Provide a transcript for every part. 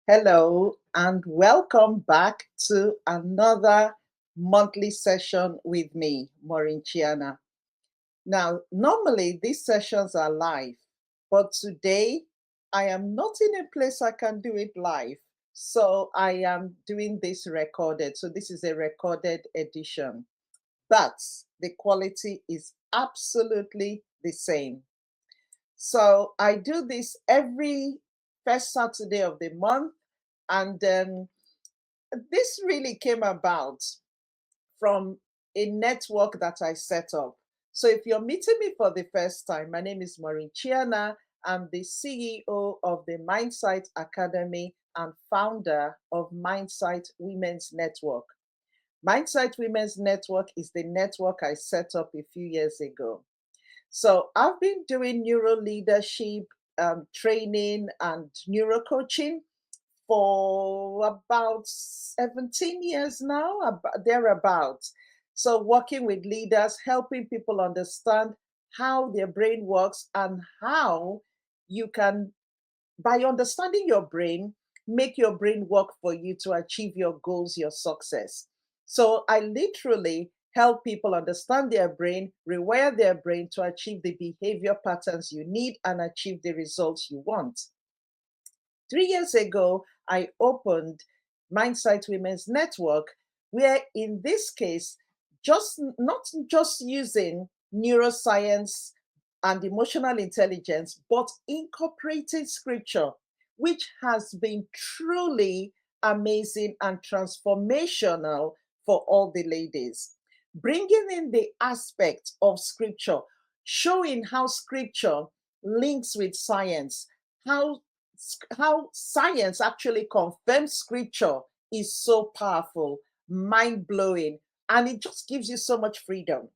Hello, and welcome back to another monthly session with me, Maureen Chiana. Now, normally these sessions are live, but today I am not in a place I can do it live. So I am doing this recorded. So this is a recorded edition, but the quality is absolutely the same. So I do this every first Saturday of the month, and this really came about from a network that I set up. So if you're meeting me for the first time, my name is Maureen Chiana. I'm the CEO of the Mindsight Academy and founder of Mindsight Women's Network. Mindsight Women's Network is the network I set up a few years ago. So I've been doing neuro leadership training and neuro coaching for about 17 years now, thereabouts. So, working with leaders, helping people understand how their brain works and how you can, by understanding your brain, make your brain work for you to achieve your goals, your success. So, I literally help people understand their brain, rewire their brain to achieve the behavior patterns you need and achieve the results you want. 3 years ago, I opened Mindsight Women's Network, where in this case, just not just using neuroscience and emotional intelligence, but incorporating scripture, which has been truly amazing and transformational for all the ladies. Bringing in the aspect of scripture, showing how scripture links with science, how how science actually confirms scripture is so powerful, mind blowing, and it just gives you so much freedom.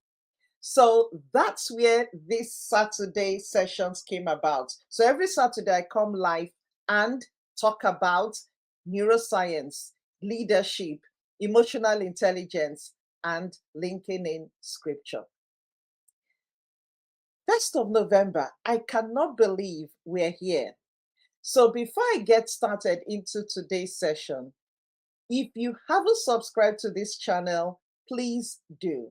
So that's where this Saturday sessions came about. So every Saturday I come live and talk about neuroscience, leadership, emotional intelligence, and linking in scripture. 1st of November, I cannot believe we're here. So before I get started into today's session, if you haven't subscribed to this channel, please do.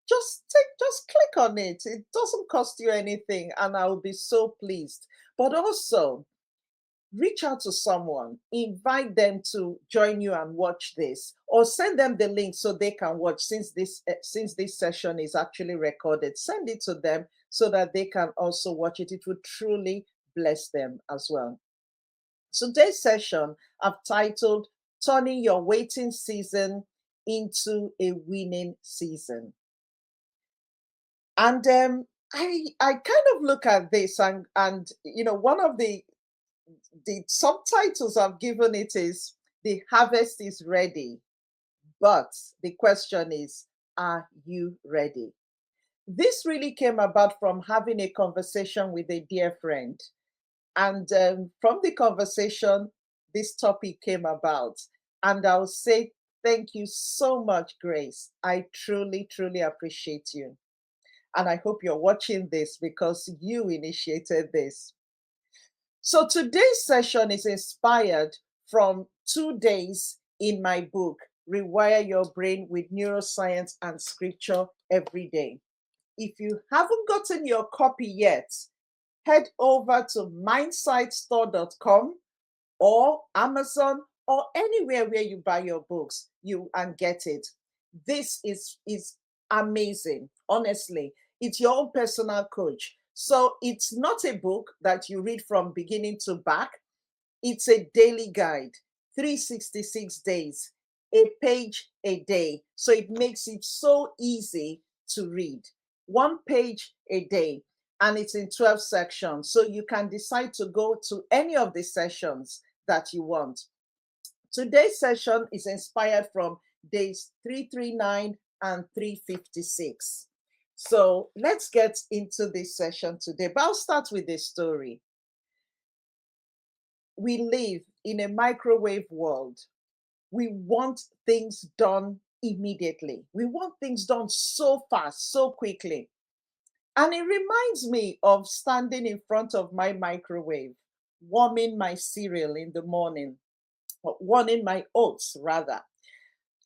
Just click on it. It doesn't cost you anything, and I will be so pleased. But also reach out to someone, invite them to join you and watch this, or send them the link so they can watch. Since this session is actually recorded, send it to them so that they can also watch it. It would truly bless them as well. So today's session I've titled Turning Your Waiting Season into a Winning Season. And I kind of look at this, and one of the subtitles I've given it is The Harvest is Ready, but the question is, are you ready? This really came about from having a conversation with a dear friend. And from the conversation, this topic came about. And I'll say thank you so much, Grace. I truly, truly appreciate you. And I hope you're watching this because you initiated this. So today's session is inspired from 2 days in my book, Rewire Your Brain with Neuroscience and Scripture Every Day. If you haven't gotten your copy yet, head over to mindsightstore.com or Amazon or anywhere where you buy your books, you and get it. This is amazing. Honestly, it's your own personal coach. So it's not a book that you read from beginning to back. It's a daily guide, 366 days, a page a day. So it makes it so easy to read. One page a day, and it's in 12 sections. So you can decide to go to any of the sessions that you want. Today's session is inspired from days 339 and 356. So let's get into this session today. But I'll start with a story. We live in a microwave world. We want things done immediately. We want things done so fast, so quickly. And it reminds me of standing in front of my microwave, warming my cereal in the morning, one in my oats rather.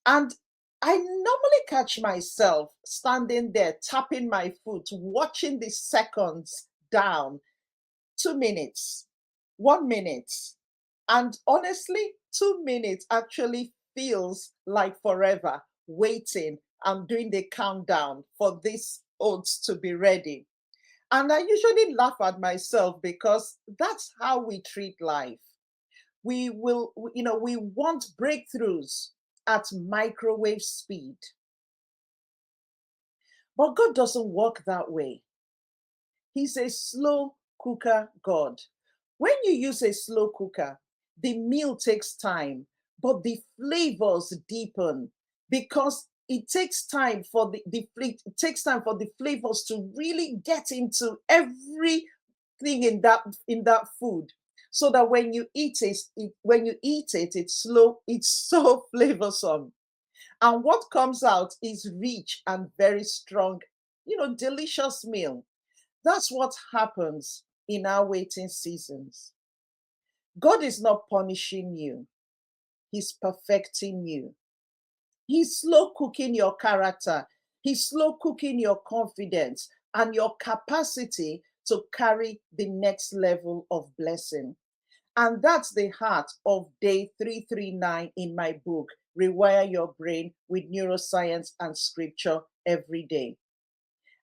And I normally catch myself standing there, tapping my foot, watching the seconds down. 2 minutes, 1 minute. And honestly, 2 minutes actually feels like forever waiting. I'm doing the countdown for this oats to be ready. And I usually laugh at myself because that's how we treat life. We want breakthroughs at microwave speed. But God doesn't work that way. He's a slow cooker God. When you use a slow cooker, the meal takes time, but the flavors deepen because it takes time for it takes time for the flavors to really get into everything in that food. So that when you eat it, it's slow, it's so flavorsome. And what comes out is rich and very strong, delicious meal. That's what happens in our waiting seasons. God is not punishing you, He's perfecting you. He's slow cooking your character, He's slow cooking your confidence and your capacity to carry the next level of blessing. And that's the heart of day 339 in my book, Rewire Your Brain with Neuroscience and Scripture Every Day.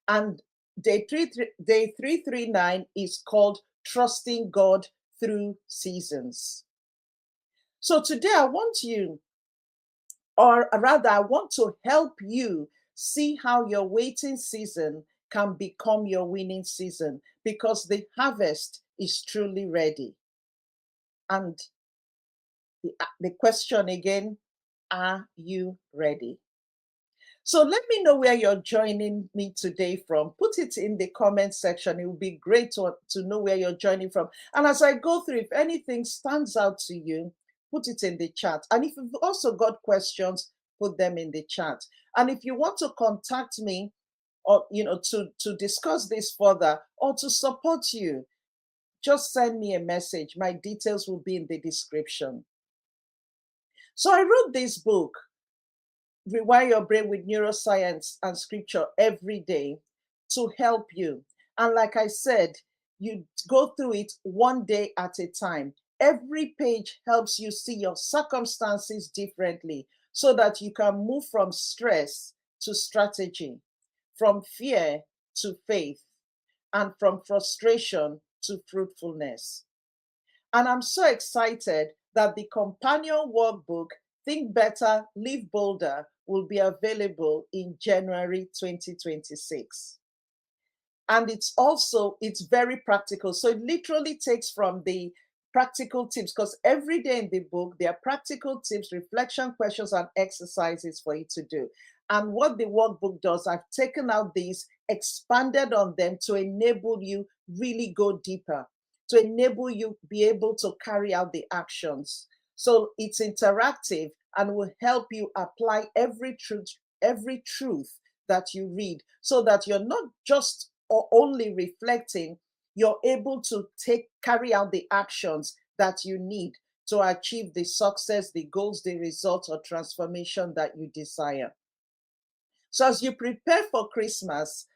And day 339 is called Trusting God Through Seasons. So today I want you, or rather, I want to help you see how your waiting season can become your winning season because the harvest is truly ready. And the question again, are you ready? So let me know where you're joining me today from. Put it in the comment section. It would be great to know where you're joining from. And as I go through, if anything stands out to you, put it in the chat. And if you've also got questions, put them in the chat. And if you want to contact me or to discuss this further or to support you, just send me a message. My details will be in the description. So I wrote this book, Rewire Your Brain with Neuroscience and Scripture Every Day, to help you. And like I said, you go through it one day at a time. Every page helps you see your circumstances differently so that you can move from stress to strategy, from fear to faith, and from frustration to fruitfulness. And I'm so excited that the companion workbook, Think Better, Live Bolder, will be available in January 2026. And it's very practical. So it literally takes from the practical tips, because every day in the book, there are practical tips, reflection questions, and exercises for you to do. And what the workbook does, I've taken out these, expanded on them to enable you really go deeper, to enable you be able to carry out the actions. So it's interactive and will help you apply every truth that you read, so that you're not just or only reflecting, you're able to carry out the actions that you need to achieve the success, the goals, the results, or transformation that you desire. So as you prepare for Christmas,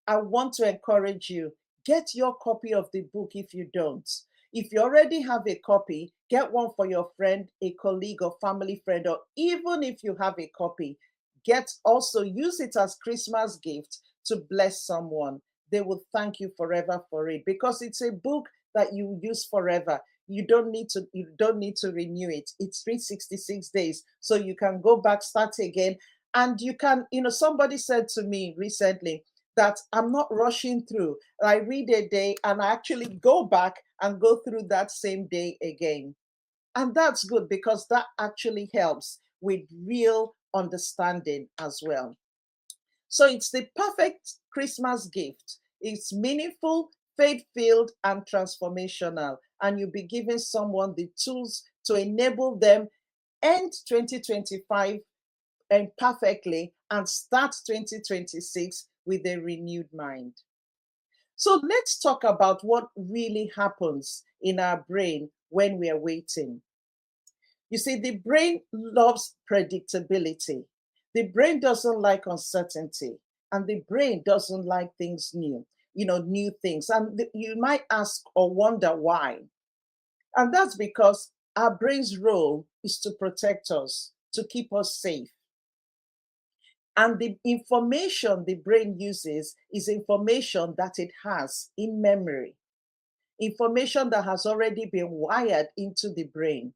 I want to encourage you, get your copy of the book if you don't. If you already have a copy, get one for your friend, a colleague, or family friend, or even if you have a copy, use it as Christmas gift to bless someone. They will thank you forever for it, because it's a book that you use forever. You don't need to renew it. It's 366 days. So you can go back, start again. And you can, somebody said to me recently that I'm not rushing through. I read a day and I actually go back and go through that same day again. And that's good, because that actually helps with real understanding as well. So it's the perfect Christmas gift. It's meaningful, faith-filled, and transformational. And you'll be giving someone the tools to enable them end 2025 and perfectly and start 2026 with a renewed mind. So let's talk about what really happens in our brain when we are waiting. You see, the brain loves predictability. The brain doesn't like uncertainty, and the brain doesn't like things new, new things. And you might ask or wonder why. And that's because our brain's role is to protect us, to keep us safe. And the information the brain uses is information that it has in memory, information that has already been wired into the brain.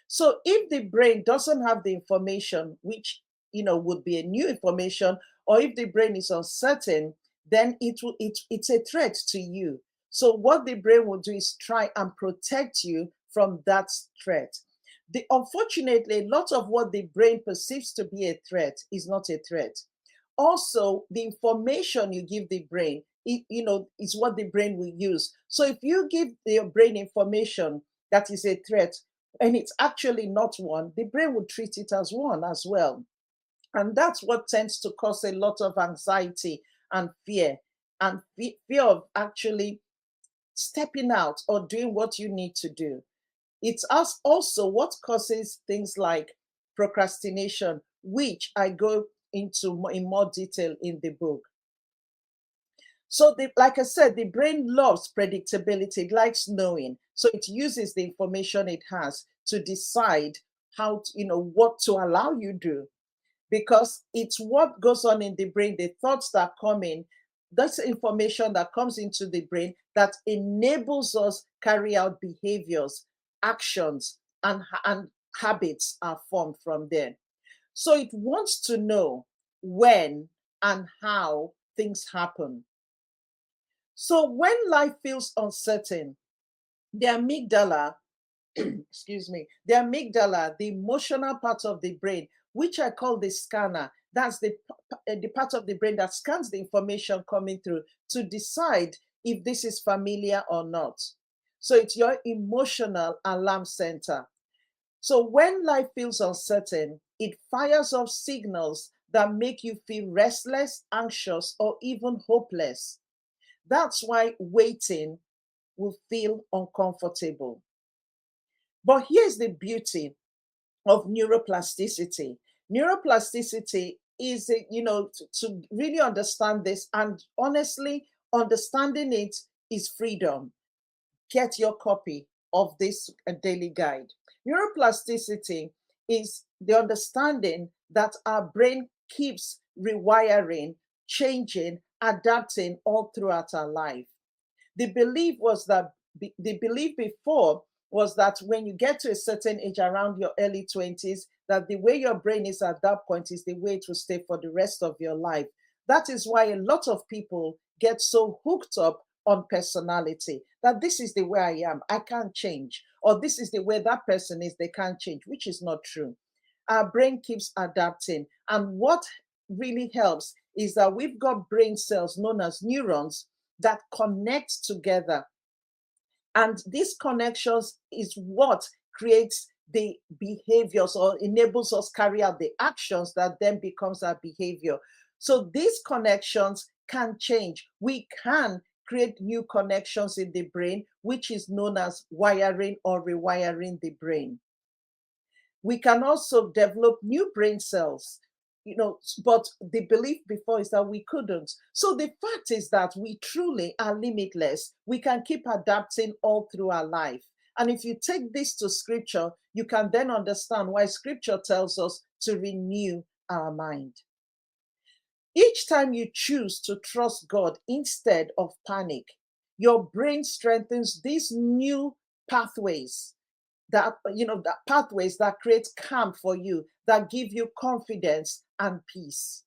So if the brain doesn't have the information, which would be a new information, or if the brain is uncertain, then it's a threat to you. So what the brain will do is try and protect you from that threat. Unfortunately, a lot of what the brain perceives to be a threat is not a threat. Also, the information you give the brain, is what the brain will use. So if you give your brain information that is a threat, and it's actually not one, the brain will treat it as one as well. And that's what tends to cause a lot of anxiety and fear, and fear of actually stepping out or doing what you need to do. It's also what causes things like procrastination, which I go into in more detail in the book. So, like I said, the brain loves predictability. It likes knowing. So it uses the information it has to decide how to, what to allow you do, because it's what goes on in the brain, the thoughts that come in, that's information that comes into the brain that enables us carry out behaviors, actions, and habits are formed from there. So it wants to know when and how things happen. So when life feels uncertain, the amygdala, excuse me, the emotional part of the brain, which I call the scanner, that's the part of the brain that scans the information coming through to decide if this is familiar or not. So it's your emotional alarm center. So when life feels uncertain, it fires off signals that make you feel restless, anxious, or even hopeless. That's why waiting will feel uncomfortable. But here's the beauty of neuroplasticity. Neuroplasticity is, to really understand this, and honestly, understanding it is freedom. Get your copy of this daily guide. Neuroplasticity is the understanding that our brain keeps rewiring, changing, adapting all throughout our life. The belief was that the belief before was that when you get to a certain age, around your early 20s, that the way your brain is at that point is the way it will stay for the rest of your life. That is why a lot of people get so hooked up on personality, that this is the way I am, I can't change, or this is the way that person is, they can't change, which is not true. Our brain keeps adapting. And what really helps is that we've got brain cells known as neurons that connect together. And these connections is what creates the behaviors or enables us carry out the actions that then becomes our behavior. So these connections can change. We can create new connections in the brain, which is known as wiring or rewiring the brain. We can also develop new brain cells, but the belief before is that we couldn't. So the fact is that we truly are limitless. We can keep adapting all through our life. And if you take this to scripture, you can then understand why scripture tells us to renew our mind. Each time you choose to trust God instead of panic, your brain strengthens these new pathways that pathways that create calm for you, that give you confidence and peace.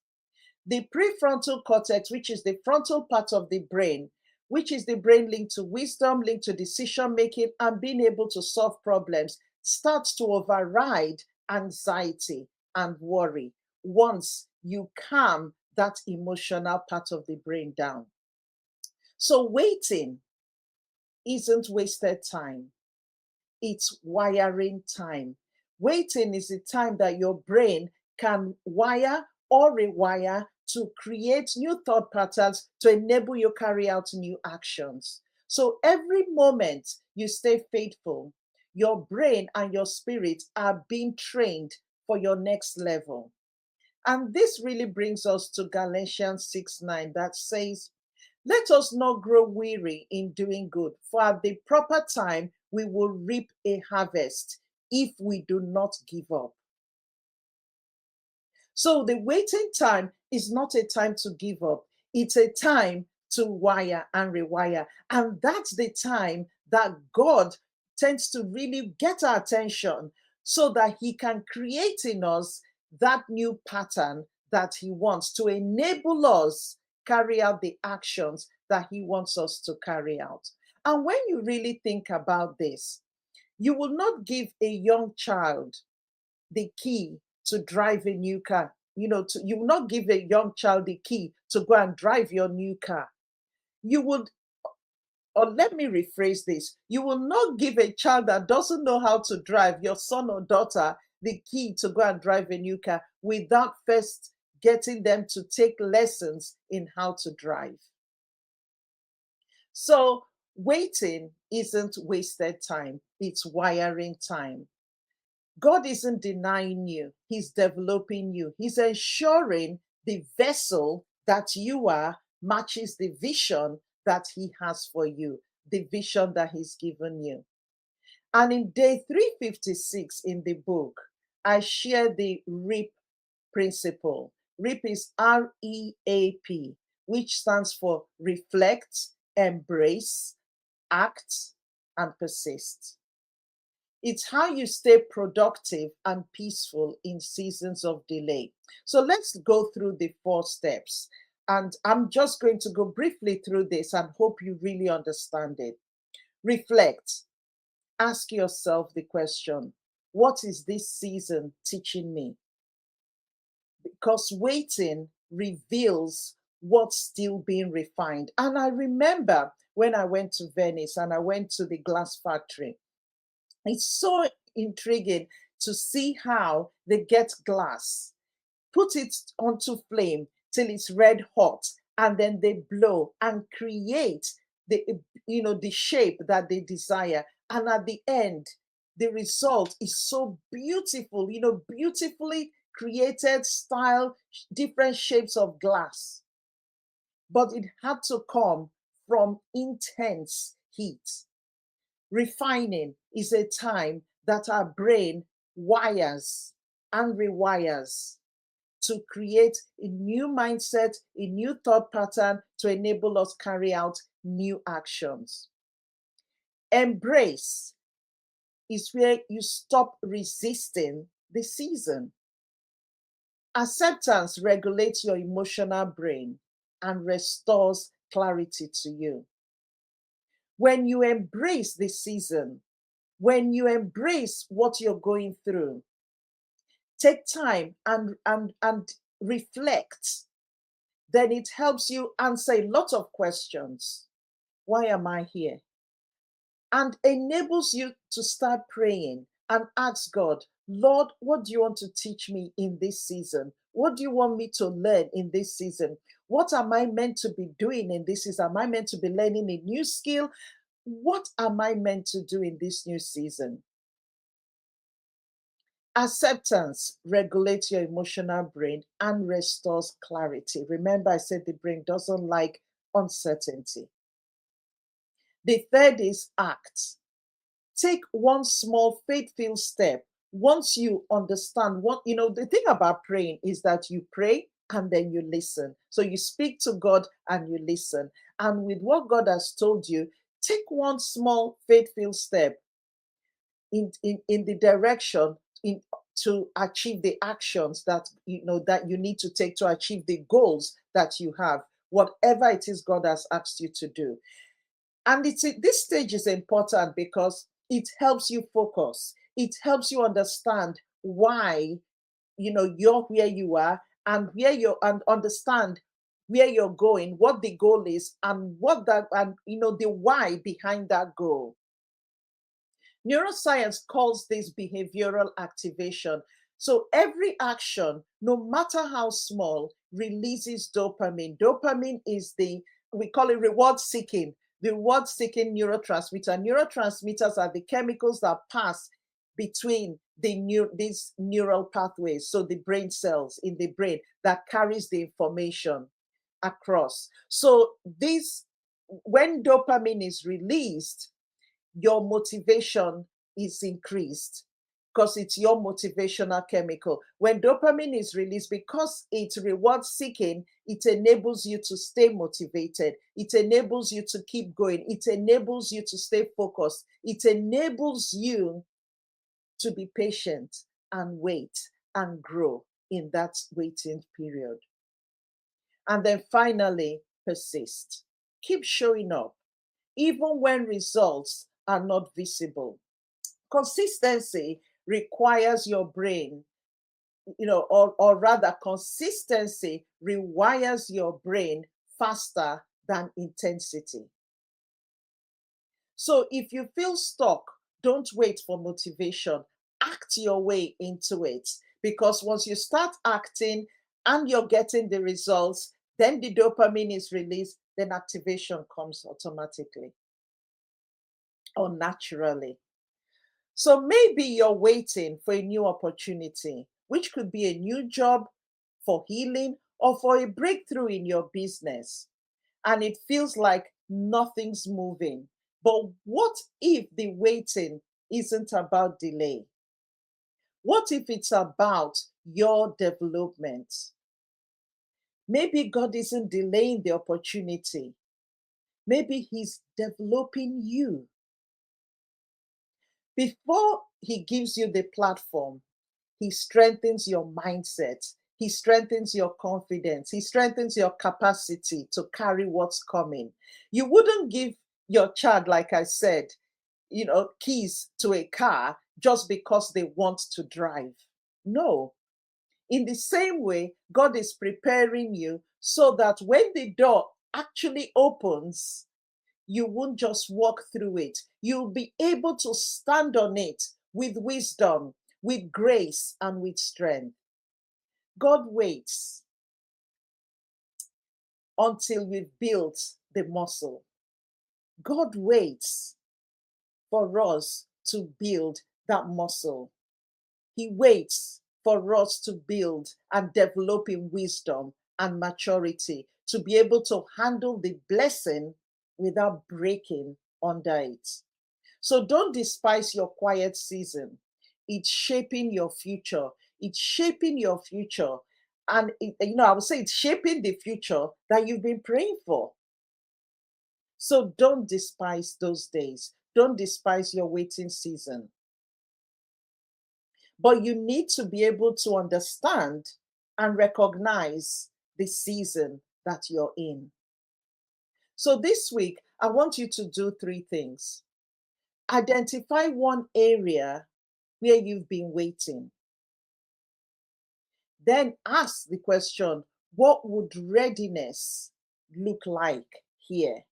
The prefrontal cortex, which is the frontal part of the brain, which is the brain linked to wisdom, linked to decision making, and being able to solve problems, starts to override anxiety and worry once you calm that emotional part of the brain down. So waiting isn't wasted time, it's wiring time. Waiting is the time that your brain can wire or rewire to create new thought patterns to enable you carry out new actions. So every moment you stay faithful, your brain and your spirit are being trained for your next level. And this really brings us to Galatians 6:9 that says, let us not grow weary in doing good, for at the proper time we will reap a harvest if we do not give up. So the waiting time is not a time to give up. It's a time to wire and rewire. And that's the time that God tends to really get our attention so that he can create in us that new pattern that he wants to enable us carry out the actions that he wants us to carry out. And when you really think about this, you will not give a young child the key to drive a new car. You will not give a young child the key to go and drive your new car. You would, or let me rephrase this, you will not give a child that doesn't know how to drive, your son or daughter, the key to go and drive a new car without first getting them to take lessons in how to drive. So waiting isn't wasted time, it's wiring time. God isn't denying you, he's developing you. He's ensuring the vessel that you are matches the vision that he has for you, the vision that he's given you. And in day 356 in the book, I share the REAP principle. REAP is REAP, which stands for reflect, embrace, act, and persist. It's how you stay productive and peaceful in seasons of delay. So let's go through the 4 steps. And I'm just going to go briefly through this and hope you really understand it. Reflect. Ask yourself the question, what is this season teaching me? Because waiting reveals what's still being refined. And I remember when I went to Venice and I went to the glass factory. It's so intriguing to see how they get glass, put it onto flame till it's red hot, and then they blow and create the shape that they desire. And at the end, the result is so beautiful, beautifully created style, different shapes of glass. But it had to come from intense heat. Refining is a time that our brain wires and rewires to create a new mindset, a new thought pattern to enable us carry out new actions. Embrace is where you stop resisting the season. Acceptance regulates your emotional brain and restores clarity to you. When you embrace the season, when you embrace what you're going through, take time and reflect, then it helps you answer a lot of questions. Why am I here? And enables you to start praying and ask God, Lord, what do you want to teach me in this season? What do you want me to learn in this season? What am I meant to be doing in this season? Am I meant to be learning a new skill? What am I meant to do in this new season? Acceptance regulates your emotional brain and restores clarity. Remember, I said the brain doesn't like uncertainty. The third is act. Take one small faith-filled step. Once you understand the thing about praying is that you pray and then you listen. So you speak to God and you listen. And with what God has told you, take one small faith-filled step in the direction to achieve the actions that you need to take to achieve the goals that you have, whatever it is God has asked you to do. And this stage is important because it helps you focus. It helps you understand why you're where you are and understand where you're going, what the goal is, and the why behind that goal. Neuroscience calls this behavioral activation. So every action, no matter how small, releases dopamine. Dopamine is we call it reward seeking. The reward-seeking neurotransmitter. Neurotransmitters are the chemicals that pass between these neural pathways, so the brain cells in the brain that carries the information across. So this, when dopamine is released, your motivation is increased because it's your motivational chemical. When dopamine is released, because it's reward seeking, it enables you to stay motivated. It enables you to keep going. It enables you to stay focused. It enables you to be patient and wait and grow in that waiting period. And then finally, persist. Keep showing up, even when results are not visible. Consistency requires your brain, or rather, consistency rewires your brain faster than intensity. So if you feel stuck, don't wait for motivation. Act your way into it. Because once you start acting and you're getting the results, then the dopamine is released, then activation comes automatically or naturally. So maybe you're waiting for a new opportunity, which could be a new job, for healing, or for a breakthrough in your business. And it feels like nothing's moving. But what if the waiting isn't about delay? What if it's about your development? Maybe God isn't delaying the opportunity. Maybe He's developing you. Before He gives you the platform, He strengthens your mindset. He strengthens your confidence. He strengthens your capacity to carry what's coming. You wouldn't give your child, like I said, keys to a car just because they want to drive. No. In the same way, God is preparing you so that when the door actually opens, you won't just walk through it. You'll be able to stand on it with wisdom, with grace, and with strength. God waits until we've built the muscle. God waits for us to build that muscle. He waits for us to build and develop in wisdom and maturity to be able to handle the blessing without breaking under it. So don't despise your quiet season. It's shaping your future. It's shaping your future. And I would say it's shaping the future that you've been praying for. So don't despise those days. Don't despise your waiting season. But you need to be able to understand and recognize the season that you're in. So this week, I want you to do 3 things. Identify one area where you've been waiting. Then ask the question, what would readiness look like here?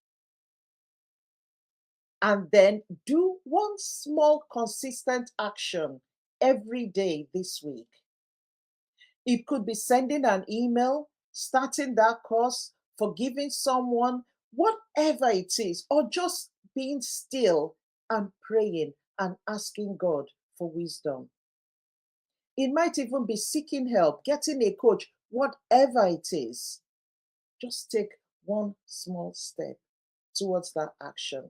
And then do one small, consistent action every day this week. It could be sending an email, starting that course, forgiving someone, whatever it is, or just being still and praying and asking God for wisdom. It might even be seeking help, getting a coach, whatever it is. Just take one small step towards that action.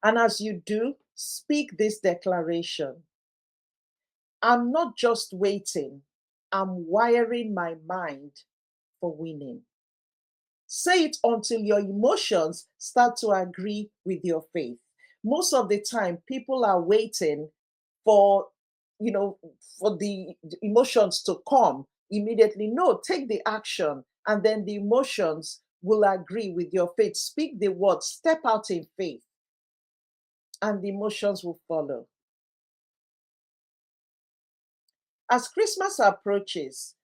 And as you do, speak this declaration. I'm not just waiting, I'm wiring my mind for winning. Say it until your emotions start to agree with your faith. Most of the time, people are waiting for, for the emotions to come immediately. No, take the action, and then the emotions will agree with your faith. Speak the word, step out in faith, and the emotions will follow. As Christmas approaches,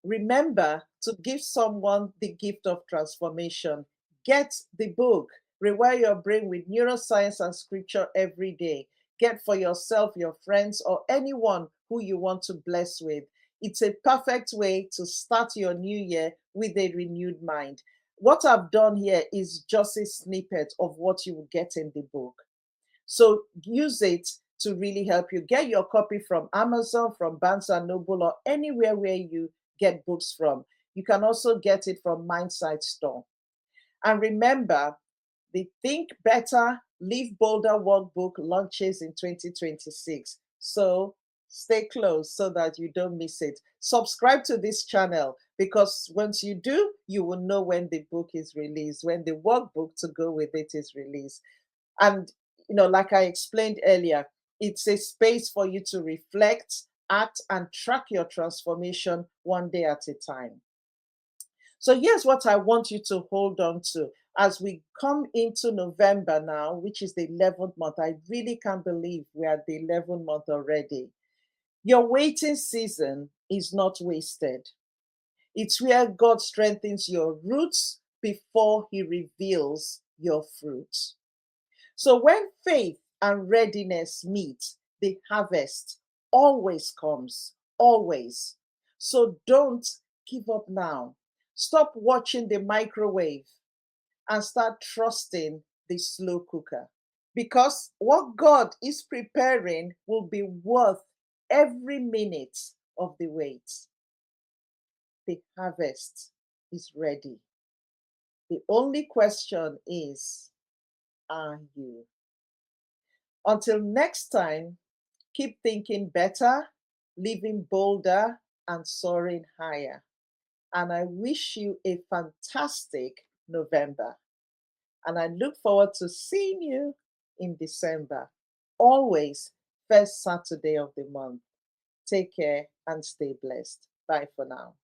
remember to give someone the gift of transformation. Get the book, Rewire Your Brain with Neuroscience and Scripture Every Day. Get for yourself, your friends, or anyone who you want to bless with. It's a perfect way to start your new year with a renewed mind. what I've done here is just a snippet of what you will get in the book. So use it to really help you. Get your copy from Amazon, from Barnes and Noble, or anywhere where you get books from. You can also get it from Mindsight Store. And remember, the Think Better, Live Bolder workbook launches in 2026. So stay close so that you don't miss it. Subscribe to this channel because once you do, you will know when the book is released, when the workbook to go with it is released. And, like I explained earlier, it's a space for you to reflect, act, and track your transformation one day at a time. So here's what I want you to hold on to as we come into November now, which is the 11th month. I really can't believe we are at the 11th month already. Your waiting season is not wasted. It's where God strengthens your roots before he reveals your fruit. So when faith and readiness meet, the harvest always comes, always. So don't give up now. Stop watching the microwave and start trusting the slow cooker. Because what God is preparing will be worth every minute of the wait. The harvest is ready. The only question is, are you? Until next time, keep thinking better, living bolder, and soaring higher. And I wish you a fantastic November. And I look forward to seeing you in December, always first Saturday of the month. Take care and stay blessed. Bye for now.